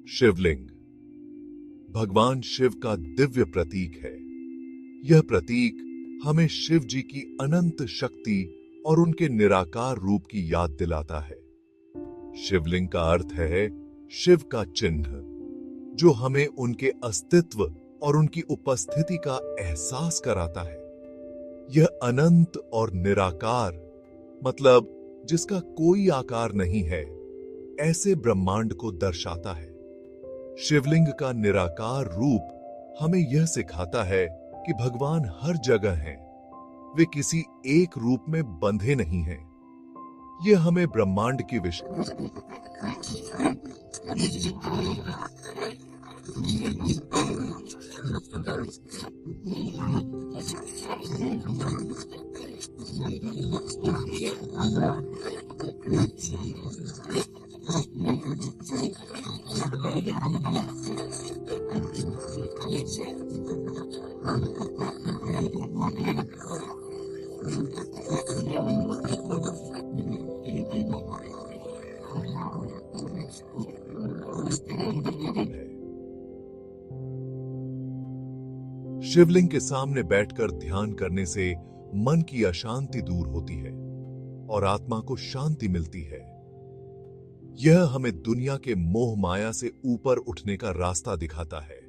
शिवलिंग भगवान शिव का दिव्य प्रतीक है। यह प्रतीक हमें शिव जी की अनंत शक्ति और उनके निराकार रूप की याद दिलाता है। शिवलिंग का अर्थ है शिव का चिन्ह, जो हमें उनके अस्तित्व और उनकी उपस्थिति का एहसास कराता है। यह अनंत और निराकार, मतलब जिसका कोई आकार नहीं है, ऐसे ब्रह्मांड को दर्शाता है। शिवलिंग का निराकार रूप हमें यह सिखाता है कि भगवान हर जगह हैं। वे किसी एक रूप में बंधे नहीं हैं। यह हमें ब्रह्मांड की शिवलिंग के सामने बैठकर ध्यान करने से मन की अशांति दूर होती है और आत्मा को शांति मिलती है। यह हमें दुनिया के मोह माया से ऊपर उठने का रास्ता दिखाता है।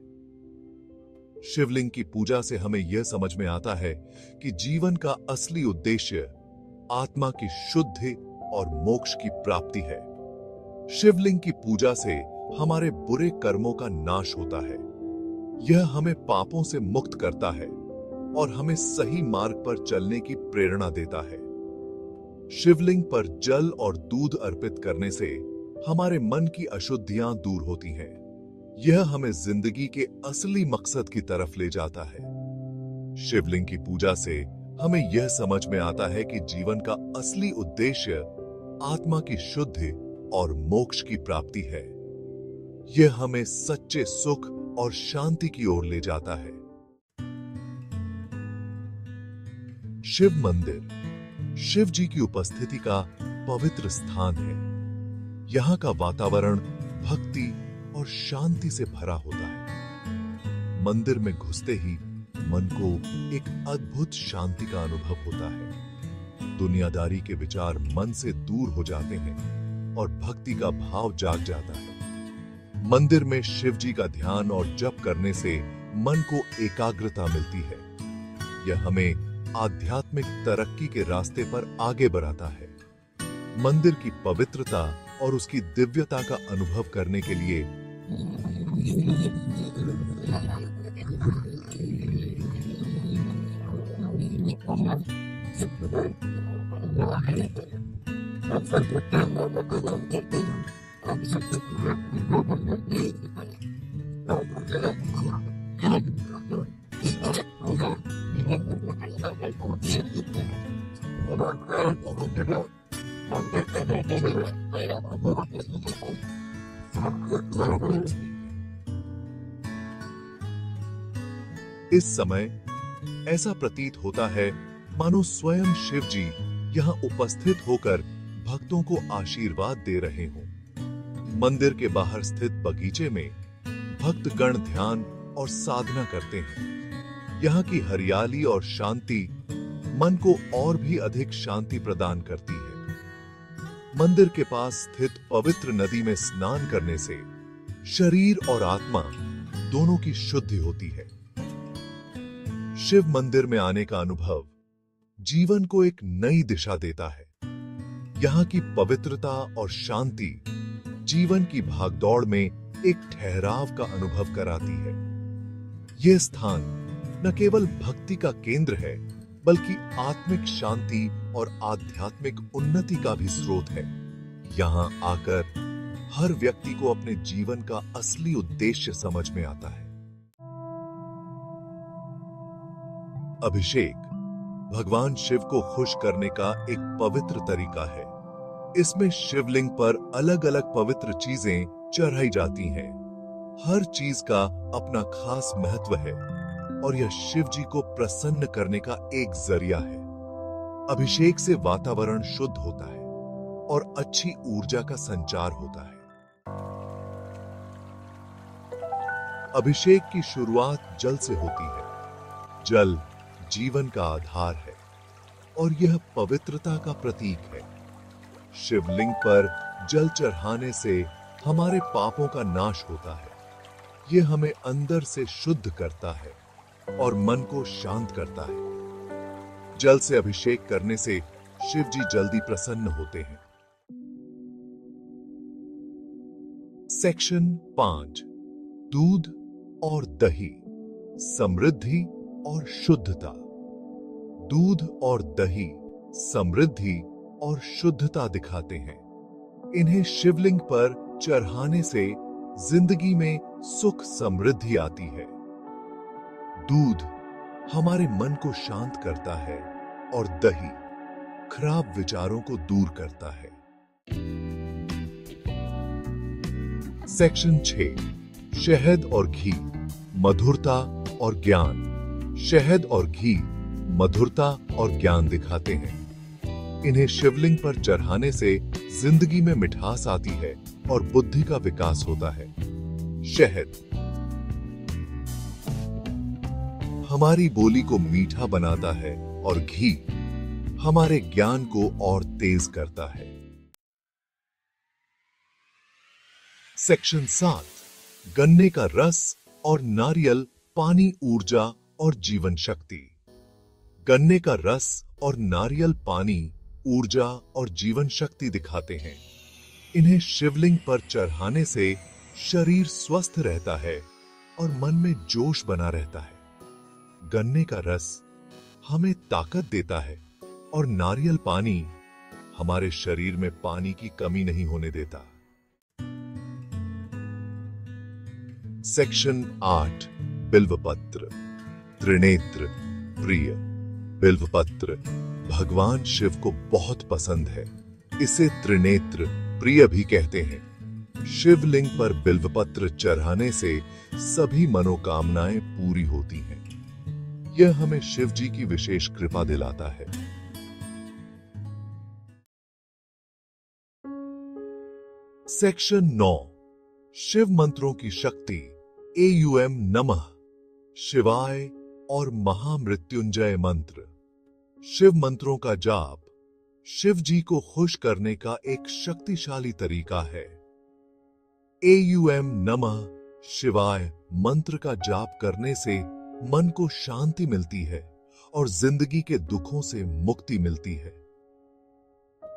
शिवलिंग की पूजा से हमें यह समझ में आता है कि जीवन का असली उद्देश्य आत्मा की शुद्धि और मोक्ष की प्राप्ति है। शिवलिंग की पूजा से हमारे बुरे कर्मों का नाश होता है। यह हमें पापों से मुक्त करता है और हमें सही मार्ग पर चलने की प्रेरणा देता है। शिवलिंग पर जल और दूध अर्पित करने से हमारे मन की अशुद्धियां दूर होती हैं। यह हमें जिंदगी के असली मकसद की तरफ ले जाता है। शिवलिंग की पूजा से हमें यह समझ में आता है कि जीवन का असली उद्देश्य आत्मा की शुद्धि और मोक्ष की प्राप्ति है। यह हमें सच्चे सुख और शांति की ओर ले जाता है। शिव मंदिर शिव जी की उपस्थिति का पवित्र स्थान है। यहाँ का वातावरण भक्ति और शांति से भरा होता है। मंदिर में घुसते ही मन को एक अद्भुत शांति का अनुभव होता है। दुनियादारी के विचार मन से दूर हो जाते हैं और भक्ति का भाव जाग जाता है। मंदिर में शिव जी का ध्यान और जप करने से मन को एकाग्रता मिलती है। यह हमें आध्यात्मिक तरक्की के रास्ते पर आगे बढ़ाता है। मंदिर की पवित्रता और उसकी दिव्यता का अनुभव करने के लिए इस समय ऐसा प्रतीत होता है मानो स्वयं शिव जी यहाँ उपस्थित होकर भक्तों को आशीर्वाद दे रहे हों। मंदिर के बाहर स्थित बगीचे में भक्तगण ध्यान और साधना करते हैं। यहाँ की हरियाली और शांति मन को और भी अधिक शांति प्रदान करती है। मंदिर के पास स्थित पवित्र नदी में स्नान करने से शरीर और आत्मा दोनों की शुद्धि होती है। शिव मंदिर में आने का अनुभव जीवन को एक नई दिशा देता है। यहाँ की पवित्रता और शांति जीवन की भागदौड़ में एक ठहराव का अनुभव कराती है। यह स्थान न केवल भक्ति का केंद्र है, बल्कि आत्मिक शांति और आध्यात्मिक उन्नति का भी स्रोत है। यहाँ आकर हर व्यक्ति को अपने जीवन का असली उद्देश्य समझ में आता है। अभिषेक भगवान शिव को खुश करने का एक पवित्र तरीका है। इसमें शिवलिंग पर अलग अलग पवित्र चीजें चढ़ाई जाती हैं। हर चीज का अपना खास महत्व है और यह शिव जी को प्रसन्न करने का एक जरिया है। अभिषेक से वातावरण शुद्ध होता है और अच्छी ऊर्जा का संचार होता है। अभिषेक की शुरुआत जल से होती है। जल जीवन का आधार है और यह पवित्रता का प्रतीक है। शिवलिंग पर जल चढ़ाने से हमारे पापों का नाश होता है। यह हमें अंदर से शुद्ध करता है और मन को शांत करता है। जल से अभिषेक करने से शिव जी जल्दी प्रसन्न होते हैं। सेक्शन 5, दूध और दही, समृद्धि और शुद्धता। दूध और दही समृद्धि और शुद्धता दिखाते हैं। इन्हें शिवलिंग पर चढ़ाने से जिंदगी में सुख समृद्धि आती है। दूध हमारे मन को शांत करता है और दही खराब विचारों को दूर करता है। सेक्शन 6, शहद और घी, मधुरता और ज्ञान। शहद और घी मधुरता और ज्ञान दिखाते हैं। इन्हें शिवलिंग पर चढ़ाने से जिंदगी में मिठास आती है और बुद्धि का विकास होता है। शहद हमारी बोली को मीठा बनाता है और घी हमारे ज्ञान को और तेज करता है। सेक्शन 7, गन्ने का रस और नारियल पानी, ऊर्जा और जीवन शक्ति। गन्ने का रस और नारियल पानी ऊर्जा और जीवन शक्ति दिखाते हैं। इन्हें शिवलिंग पर चढ़ाने से शरीर स्वस्थ रहता है और मन में जोश बना रहता है। गन्ने का रस हमें ताकत देता है और नारियल पानी हमारे शरीर में पानी की कमी नहीं होने देता। सेक्शन 8, बिल्वपत्र, त्रिनेत्र प्रिय। बिल्वपत्र भगवान शिव को बहुत पसंद है। इसे त्रिनेत्र प्रिय भी कहते हैं। शिवलिंग पर बिल्वपत्र चढ़ाने से सभी मनोकामनाएं पूरी होती हैं। यह हमें शिव जी की विशेष कृपा दिलाता है। सेक्शन 9, शिव मंत्रों की शक्ति, एयूएम नमः शिवाय और महामृत्युंजय मंत्र। शिव मंत्रों का जाप शिव जी को खुश करने का एक शक्तिशाली तरीका है। एयूएम नमः शिवाय मंत्र का जाप करने से मन को शांति मिलती है और जिंदगी के दुखों से मुक्ति मिलती है।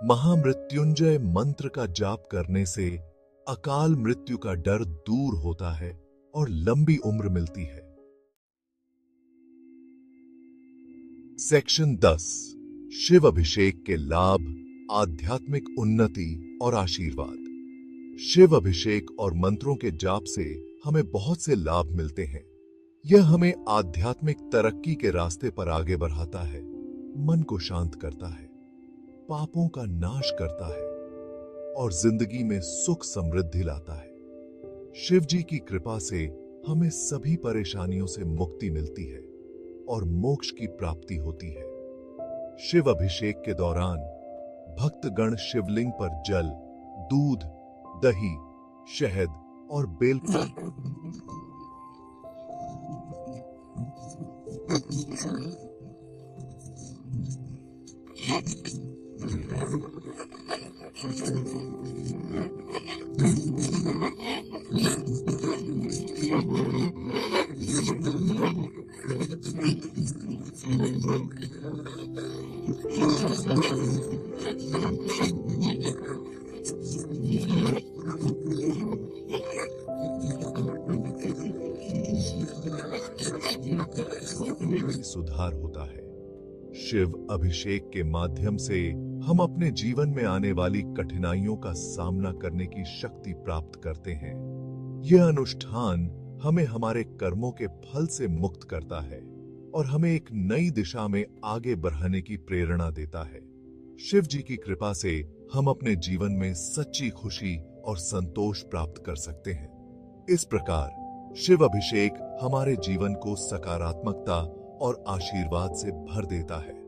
महामृत्युंजय मंत्र का जाप करने से अकाल मृत्यु का डर दूर होता है और लंबी उम्र मिलती है। सेक्शन 10, शिव अभिषेक के लाभ, आध्यात्मिक उन्नति और आशीर्वाद। शिव अभिषेक और मंत्रों के जाप से हमें बहुत से लाभ मिलते हैं। यह हमें आध्यात्मिक तरक्की के रास्ते पर आगे बढ़ाता है, मन को शांत करता है, पापों का नाश करता है और जिंदगी में सुख समृद्धि लाता है। शिव जी की कृपा से हमें सभी परेशानियों से मुक्ति मिलती है और मोक्ष की प्राप्ति होती है। शिव अभिषेक के दौरान भक्तगण शिवलिंग पर जल, दूध, दही, शहद और बेल सुधार होता है। शिव अभिषेक के माध्यम से हम अपने जीवन में आने वाली कठिनाइयों का सामना करने की शक्ति प्राप्त करते हैं। यह अनुष्ठान हमें हमारे कर्मों के फल से मुक्त करता है और हमें एक नई दिशा में आगे बढ़ने की प्रेरणा देता है। शिव जी की कृपा से हम अपने जीवन में सच्ची खुशी और संतोष प्राप्त कर सकते हैं। इस प्रकार शिव अभिषेक हमारे जीवन को सकारात्मकता और आशीर्वाद से भर देता है।